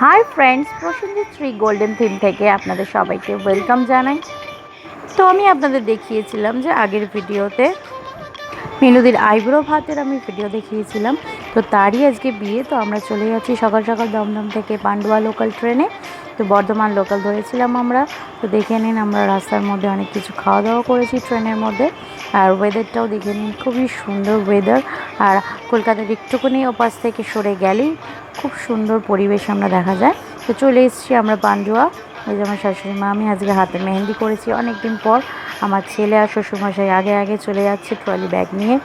Hi friends, Prosenjit Shri golden theme থেকে আপনাদের সবাইকে ওয়েলকাম জানাই। তো আমি আপনাদের দেখিয়েছিলাম যে আগের ভিডিওতে মিনুদির আইব্রো ভাতের আমি ভিডিও দেখিয়েছিলাম। তো তারই আজকে বিয়ে। তো আমরা চলে যাচ্ছি সকাল সকাল দমদম থেকে পান্ডুয়া লোকাল ট্রেনে। তো বর্ধমান লোকাল ধরেছিলাম আমরা। তো দেখে নিন, আমরা রাস্তার মধ্যে অনেক কিছু খাওয়া দাওয়া করেছি ট্রেনের মধ্যে। আর ওয়েদারটাও দেখে নিন, খুবই সুন্দর ওয়েদার। আর কলকাতার একটুখানি ওপাশ থেকে সরে গেলেই খুব সুন্দর পরিবেশ আমরা দেখা যায়। তো চলে এসেছি আমরা পান্ডুয়া। এই যে আমার শাশুড়ি মা, আমি আজকে হাতে মেহেন্দি করেছি অনেক দিন পর। আমার ছেলে আর শ্বশুরমশাই আগে আগে চলে যাচ্ছে ট্রলি ব্যাগ নিয়ে।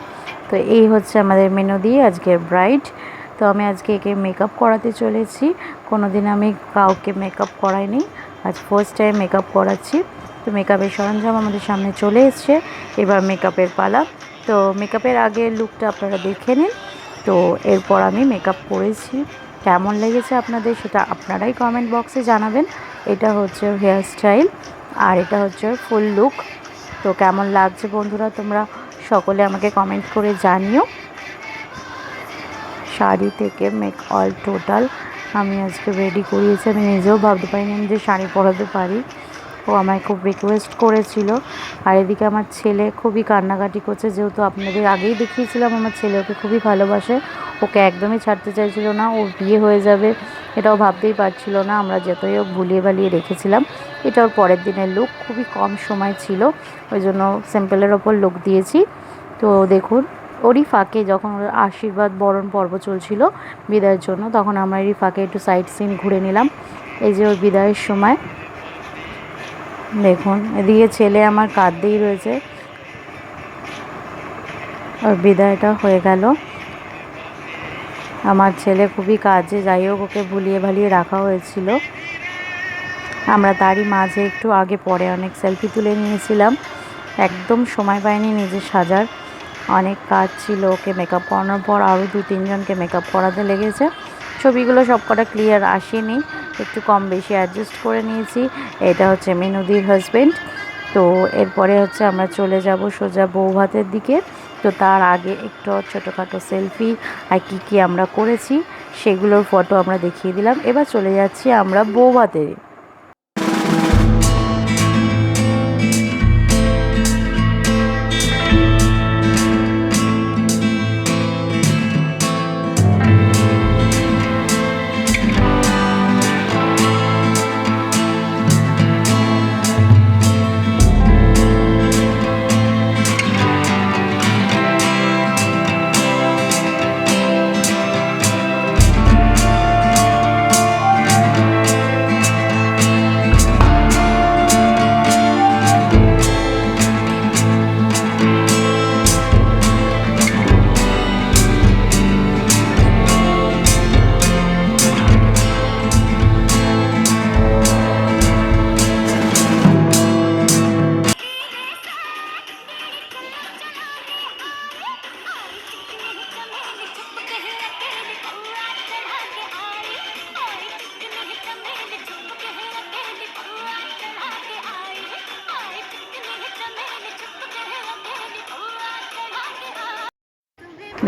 তো এই হচ্ছে আমাদের মিনুদি, আজকের ব্রাইড। তো আমি আজকে একে মেকআপ করাতে চলেছি। কোনো দিন আমি কাউকে মেকআপ করাইনি, আজ ফার্স্ট টাইম মেকআপ করাচ্ছি। তো মেকআপের সরঞ্জাম আমাদের সামনে চলে এসছে, এবার মেকআপের পালা। তো মেকআপের আগের লুকটা আপনারা দেখে নিন। তো এরপর আমি মেকআপ করেছি, কেমন লেগেছে আপনাদের সেটা আপনারাই কমেন্ট বক্সে জানাবেন। এটা হচ্ছে হেয়ার স্টাইল আর এটা হচ্ছে ফুল লুক। তো কেমন লাগছে বন্ধুরা, তোমরা সকলে আমাকে কমেন্ট করে জানিও। শাড়ি থেকে মেক অল টোটাল আমি আজকে রেডি করিয়েছি। আমি নিজেও ভাবতে পারিনি যে শাড়ি পরাতে পারি। ও আমায় খুব রিকোয়েস্ট করেছিল। আর এদিকে আমার ছেলে খুবই কান্নাকাটি করছে, যেহেতু আপনাদের আগেই দেখিয়েছিলাম আমার ছেলে ওকে খুবই ভালোবাসে। ওকে একদমই ছাড়তে চাইছিল না, ওর বিয়ে হয়ে যাবে এটাও ভাবতেই পারছিল না। আমরা যতই হোক ভুলিয়ে ভালিয়ে রেখেছিলাম। এটা ওর পরের দিনের লুক, খুবই কম সময় ছিল, ওই জন্য সিম্পলের ওপর লুক দিয়েছি। তো দেখুন, ওরই ফাঁকে যখন ওর আশীর্বাদ বরণ পর্ব চলছিল বিদায়ের জন্য, তখন আমরা এরই ফাঁকে একটু সাইড সিন ঘুরে নিলাম। এই যে ওর বিদায়ের সময় দেখুন, এদিকে ছেলে আমার কাঁদতেই রয়েছে। ওর বিদায়টা হয়ে গেল। আমার ছেলে খুবই কাজে, যাই হোক ওকে ভুলিয়ে ভালিয়ে রাখা হয়েছিল। আমরা তারই মাঝে একটু আগে পরে অনেক সেলফি তুলে নিয়েছিলাম। একদম সময় পাইনি নিজে সাজার, অনেক কাজ ছিল। ওকে মেকআপ করানোর পর আরও 2-3 জনকে মেকআপ করাতে লেগেছে। ছবিগুলো সবকটা ক্লিয়ার আসেনি, একটু কম বেশি অ্যাডজাস্ট করে নিয়েছি। এটা হচ্ছে মিনুদির হাজব্যান্ড। তো এরপরে হচ্ছে আমরা চলে যাব সোজা বৌভাতের দিকে। তো তার আগে একটু ছোটোখাটো সেলফি আর কী আমরা করেছি সেগুলোর ফটো আমরা দেখিয়ে দিলাম। এবার চলে যাচ্ছি আমরা বৌভাতে।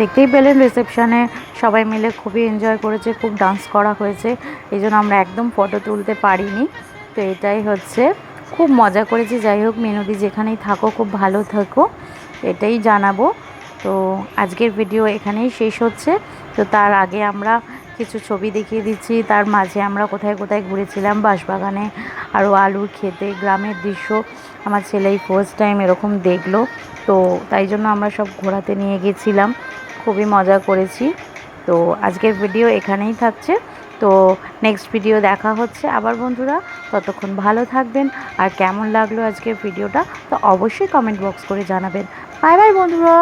দেখতেই পেলেন রিসেপশানে সবাই মিলে খুবই এনজয় করেছে, খুব ডান্স করা হয়েছে। এই জন্য আমরা একদম ফটো তুলতে পারিনি। তো এটাই হচ্ছে, খুব মজা করেছি। যাই হোক, মিনুদি যেখানেই থাকো খুব ভালো থাকো, এটাই জানাবো। তো আজকের ভিডিও এখানেই শেষ হচ্ছে। তো তার আগে আমরা কিছু ছবি দেখিয়ে দিচ্ছি। তার মাঝে আমরা কোথায় কোথায় ঘুরেছিলাম, বাঁশবাগানে, আরও আলুর খেতে, গ্রামের দৃশ্য। আমার ছেলেই ফার্স্ট টাইম এরকম দেখলো, তো তাই জন্য আমরা সব ঘোরাতে নিয়ে গেছিলাম, খুবই মজা করেছি। তো আজকের ভিডিও এখানেই থাকছে। তো নেক্সট ভিডিও দেখা হচ্ছে আবার বন্ধুরা। ততক্ষণ ভালো থাকবেন। আর কেমন লাগলো আজকের ভিডিওটা তো অবশ্যই কমেন্ট বক্স করে জানাবেন। বাই বাই বন্ধুরা।